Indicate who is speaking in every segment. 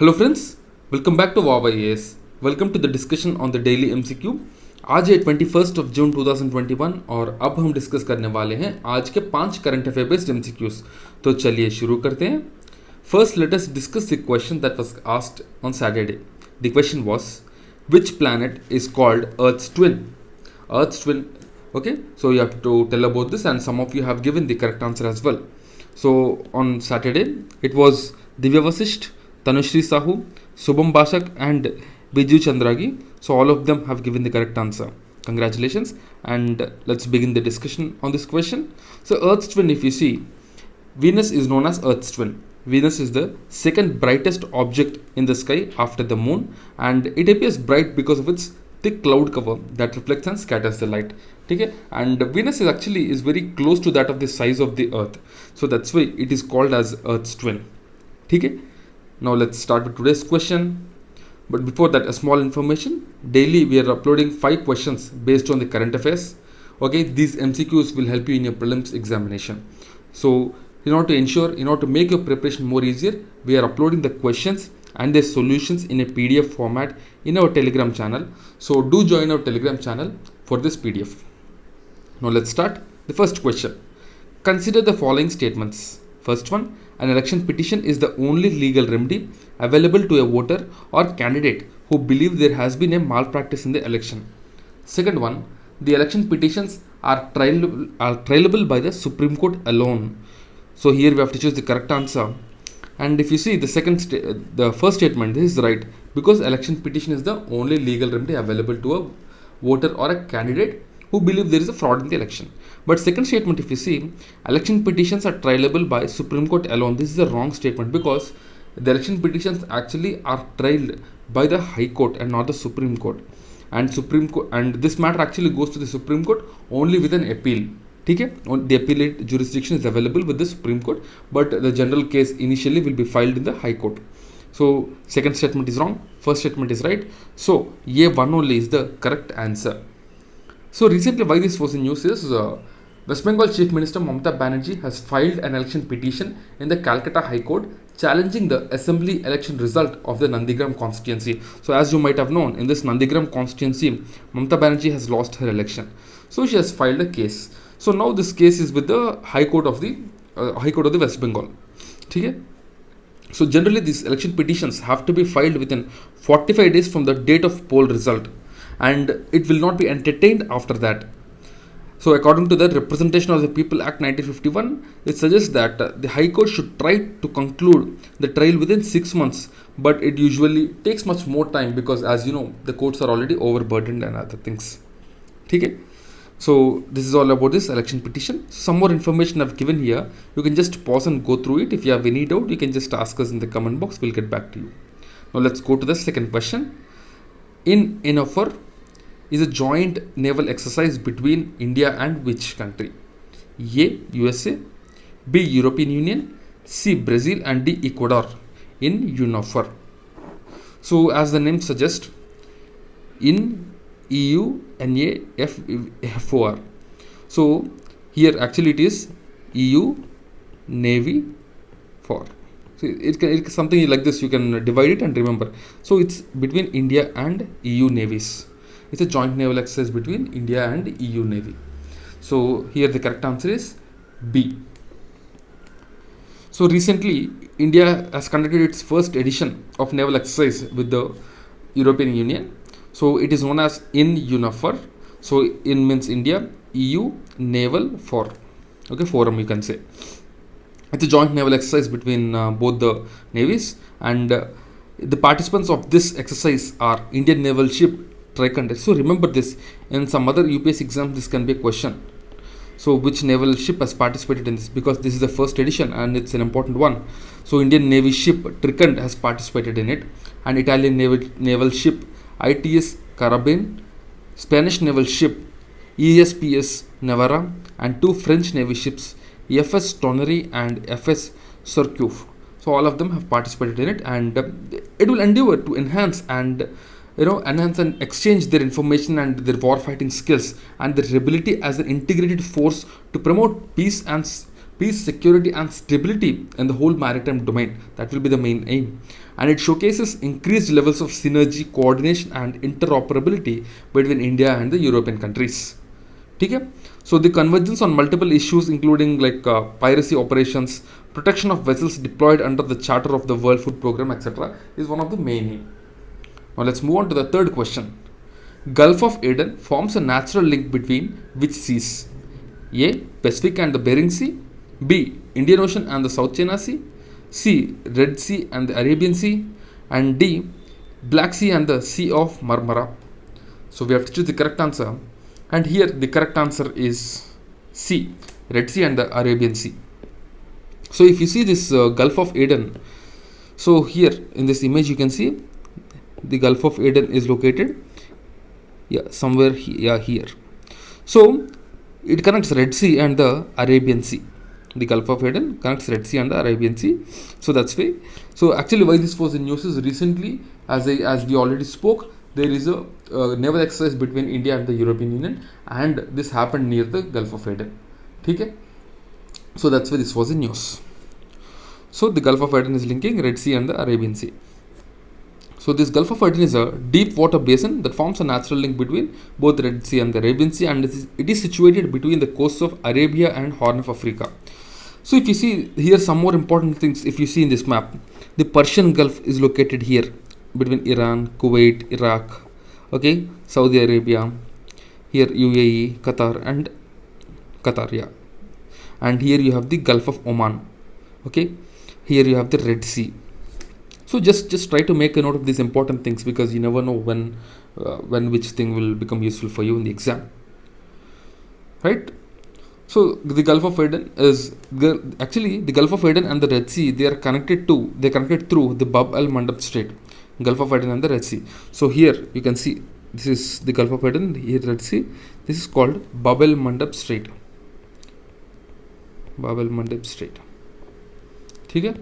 Speaker 1: Hello friends, welcome back to wow IAS। Welcome to the discussion on the daily MCQ। आज है 21 जून 2021 और अब हम डिस्कस करने वाले हैं आज के 5 करंट अफेयर बेस्ड MCQs। तो चलिए शुरू करते हैं। First let us discuss the question that was asked on Saturday. The question was which planet is called Earth's twin. Earth's twin. Okay, so you have to tell about this, and some of you have given the correct answer as well. So on Saturday, it was Divya Vasisht, Tanushri Sahu, Subham Bashak, and Biju Chandragi. So all of them have given the correct answer. Congratulations, and let's begin the discussion on this question. So Earth's twin, if you see, Venus is known as Earth's twin. Venus is the second brightest object in the sky after the moon, and it appears bright because of its thick cloud cover that reflects and scatters the light. Okay, and Venus is actually very close to that of the size of the Earth, so that's why it is called as Earth's twin. Okay, now let's start with today's question. But before that, a small information. Daily we are uploading 5 questions based on the current affairs. Okay, these MCQs will help you in your prelims examination. So in order to make your preparation more easier, we are uploading the questions and their solutions in a PDF format in our Telegram channel. So do join our Telegram channel for this PDF. Now let's start. The first question. Consider the following statements. First one, an election petition is the only legal remedy available to a voter or candidate who believe there has been a malpractice in the election. Second one, the election petitions are trialable by the Supreme Court alone. So here we have to choose the correct answer. And if you see the first statement, this is right, because election petition is the only legal remedy available to a voter or a candidate who believe there is a fraud in the election. But second statement, if you see, election petitions are trialable by Supreme Court alone, this is a wrong statement, because the election petitions actually are trialed by the High Court and not the Supreme Court. And this matter actually goes to the Supreme Court only with an appeal. ठीक है, the appellate jurisdiction is available with the Supreme Court, but the general case initially will be filed in the High Court. So second statement is wrong, first statement is right. So ये one only is the correct answer. So recently, why this was in news is West Bengal Chief Minister Mamata Banerjee has filed an election petition in the Calcutta High Court challenging the assembly election result of the Nandigram constituency. So as you might have known, in this Nandigram constituency, Mamata Banerjee has lost her election. So she has filed a case. So now this case is with the High Court of the West Bengal. ठीक है? So generally these election petitions have to be filed within 45 days from the date of poll result, and it will not be entertained after that. So according to the Representation of the People Act 1951, it suggests that the High Court should try to conclude the trial within 6 months, but it usually takes much more time because, as you know, the courts are already overburdened and other things. ठीक है? So this is all about this election petition. Some more information I've given here. You can just pause and go through it. If you have any doubt, you can just ask us in the comment box. We'll get back to you. Now let's go to the second question. INAFOR is a joint naval exercise between India and which country? A. USA, B. European Union, C. Brazil, and D. Ecuador in UNAFOR. So as the name suggests, in EU NAFOR. So here actually it is EU Navy for. So it's something like this. You can divide it and remember. So it's between India and EU navies. It's a joint naval exercise between India and EU Navy. So here the correct answer is B. So recently India has conducted its first edition of naval exercise with the European Union. So it is known as in UNAFOR. So in means India, EU Naval for. Okay, forum you can say. It's a joint naval exercise between both the navies, and the participants of this exercise are Indian naval ship Trikund. So remember this. In some other UPS exams, this can be a question. So which naval ship has participated in this? Because this is the first edition and it's an important one. So Indian Navy ship Trikund has participated in it, and Italian naval ship ITS Carabine, Spanish naval ship ESPS Navarra, and 2 French Navy ships FS Tonnery and FS Surcouf. So all of them have participated in it, and it will endeavor to enhance and exchange their information and their war fighting skills and their ability as an integrated force to promote peace peace, security, and stability in the whole maritime domain. That will be the main aim. And it showcases increased levels of synergy, coordination, and interoperability between India and the European countries. ठीक है. So the convergence on multiple issues including like piracy operations, protection of vessels deployed under the Charter of the World Food Programme, etc. is one of the main aim. Now let's move on to the third question. Gulf of Aden forms a natural link between which seas? A. Pacific and the Bering Sea. B. Indian Ocean and the South China Sea. C. Red Sea and the Arabian Sea. And D. Black Sea and the Sea of Marmara. So we have to choose the correct answer. And here the correct answer is C. Red Sea and the Arabian Sea. So if you see this Gulf of Aden, so here in this image you can see the Gulf of Aden is located somewhere here. So it connects Red Sea and the Arabian Sea. The Gulf of Aden connects Red Sea and the Arabian Sea. So that's why. So actually why this was in news is recently, as we already spoke, there is a naval exercise between India and the European Union, and this happened near the Gulf of Aden. Okay? So that's why this was in news. So the Gulf of Aden is linking Red Sea and the Arabian Sea. So this Gulf of Aden is a deep water basin that forms a natural link between both the Red Sea and the Arabian Sea, and it is situated between the coasts of Arabia and Horn of Africa. So if you see here some more important things, if you see in this map, the Persian Gulf is located here between Iran, Kuwait, Iraq, okay, Saudi Arabia, here UAE, Qatar, and here you have the Gulf of Oman, okay, here you have the Red Sea. So just try to make a note of these important things, because you never know when which thing will become useful for you in the exam, right? So the Gulf of Aden is actually the Gulf of Aden and the Red Sea. They are connected through the Bab el Mandab Strait. Gulf of Aden and the Red Sea. So here you can see this is the Gulf of Aden, here Red Sea. This is called Bab el Mandab Strait. Bab el Mandab Strait. Okay?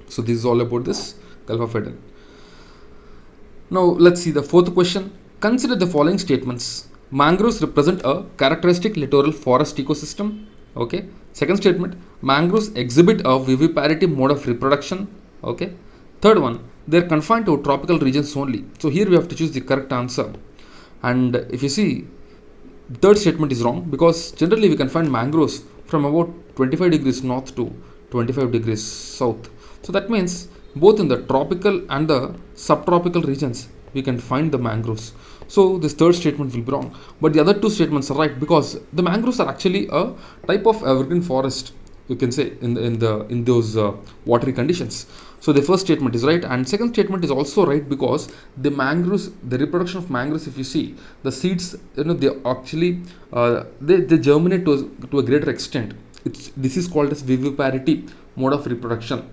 Speaker 1: So this is all about this Gulf of Aden. Now let's see the fourth question. Consider the following statements. Mangroves represent a characteristic littoral forest ecosystem. Okay. Second statement. Mangroves exhibit a viviparity mode of reproduction. Okay. Third one. They are confined to tropical regions only. So here we have to choose the correct answer. And if you see, third statement is wrong, because generally we can find mangroves from about 25 degrees north to 25 degrees south. So that means both in the tropical and the subtropical regions we can find the mangroves. So this third statement will be wrong, but the other two statements are right, because the mangroves are actually a type of evergreen forest, you can say, in those watery conditions. So the first statement is right, and second statement is also right, because the mangroves, the reproduction of mangroves, if you see the seeds, they actually they germinate to a greater extent. This is called as viviparity mode of reproduction.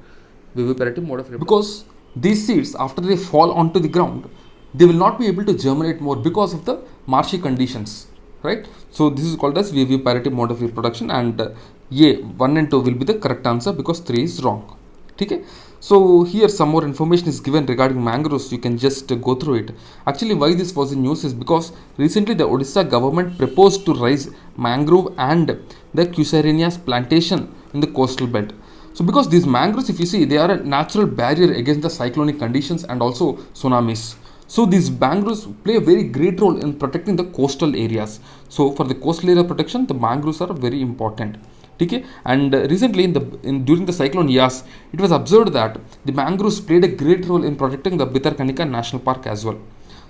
Speaker 1: Because these seeds, after they fall onto the ground, they will not be able to germinate more because of the marshy conditions, right? So this is called as viviparity mode of reproduction, and A 1 and 2 will be the correct answer, because 3 is wrong. Okay? So here some more information is given regarding mangroves. You can just go through it. Actually, why this was in news is because recently the Odisha government proposed to raise mangrove and the Cusarinias plantation in the coastal belt. So because these mangroves, if you see, they are a natural barrier against the cyclonic conditions and also tsunamis. So these mangroves play a very great role in protecting the coastal areas. So for the coastal area protection, the mangroves are very important. Okay? And recently during the cyclone Yas, it was observed that the mangroves played a great role in protecting the Bhitarkanika National Park as well.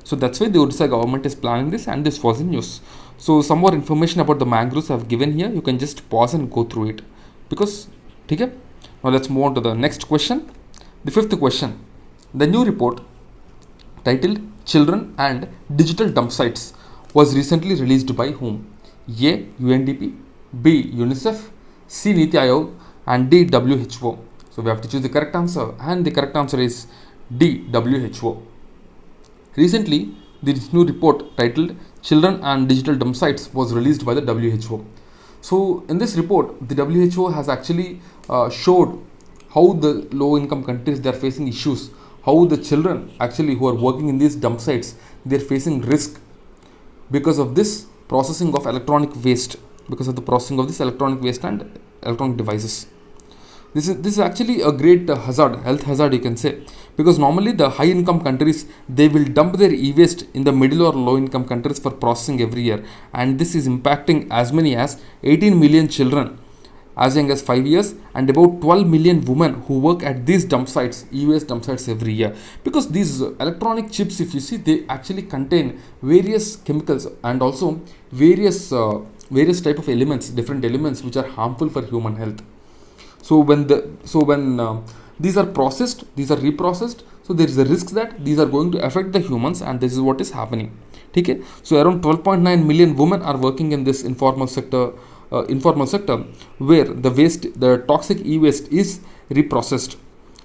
Speaker 1: So that's why the Odisha government is planning this, and this was in news. So some more information about the mangroves I have given here. You can just pause and go through it, because okay? Now let's move on to the next question. The fifth question. The new report titled Children and Digital Dump Sites was recently released by whom? A. UNDP, B. UNICEF, C. Niti Aayog, and D. WHO. So we have to choose the correct answer, and the correct answer is D. WHO. Recently, this new report titled Children and Digital Dump Sites was released by the WHO. So in this report, the WHO has actually showed how the low income countries, they are facing issues, how the children actually who are working in these dump sites, they are facing risk because of this processing of electronic waste. because of the processing of this electronic waste and electronic devices. This is actually a great health hazard you can say, because normally the high income countries, they will dump their e-waste in the middle or low income countries for processing every year, and this is impacting as many as 18 million children as young as 5 years, and about 12 million women who work at these dump sites, e-waste dump sites, every year. Because these electronic chips, if you see, they actually contain various chemicals and also various type of elements, different elements which are harmful for human health. So when these are processed, these are reprocessed, so there is a risk that these are going to affect the humans, and this is what is happening. Okay, so around 12.9 million women are working in this informal sector where the toxic e-waste is reprocessed,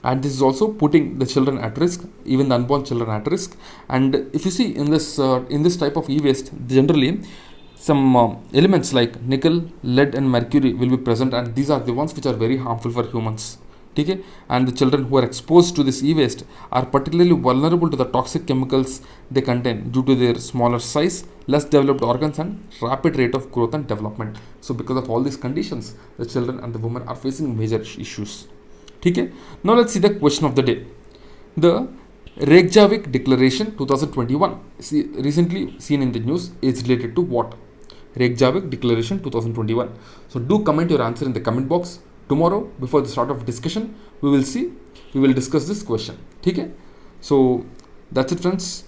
Speaker 1: and this is also putting the children at risk, even the unborn children at risk. And if you see in this type of e-waste, generally some elements like nickel, lead and mercury will be present, and these are the ones which are very harmful for humans. Okay, and the children who are exposed to this e-waste are particularly vulnerable to the toxic chemicals they contain due to their smaller size, less developed organs and rapid rate of growth and development. So because of all these conditions, the children and the women are facing major issues. Okay, now let's see the question of the day. The Reykjavik Declaration 2021, recently seen in the news, is related to what? Reykjavik Declaration 2021. So do comment your answer in the comment box. Tomorrow, before the start of discussion, we will discuss this question. Okay? So that's it, friends.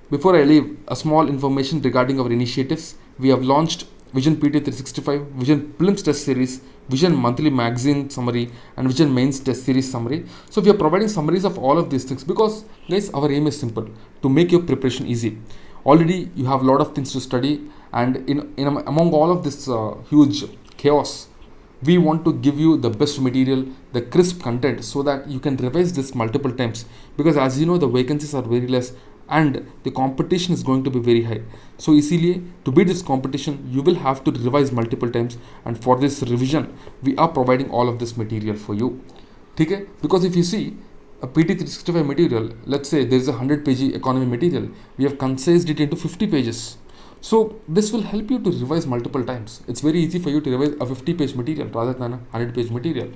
Speaker 1: Before I leave, a small information regarding our initiatives. We have launched Vision PT 365, Vision Prelims Test Series, Vision Monthly Magazine Summary, and Vision Mains Test Series Summary. So we are providing summaries of all of these things because, guys, our aim is simple: to make your preparation easy. Already you have a lot of things to study, and among all of this huge chaos, we want to give you the best material, the crisp content, so that you can revise this multiple times, because as you know, the vacancies are very less and the competition is going to be very high. So easily, to beat this competition, you will have to revise multiple times, and for this revision we are providing all of this material for you. Okay? Because if you see a PT 365 material, let's say there is a 100-page economy material, we have concised it into 50 pages. So this will help you to revise multiple times. It's very easy for you to revise a 50-page material rather than a 100-page material.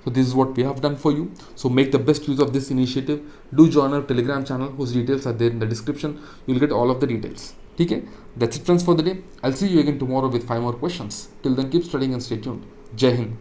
Speaker 1: So this is what we have done for you. So make the best use of this initiative. Do join our Telegram channel, whose details are there in the description. You'll get all of the details. Okay? That's it, friends, for the day. I'll see you again tomorrow with 5 more questions. Till then, keep studying and stay tuned. Jai Hind.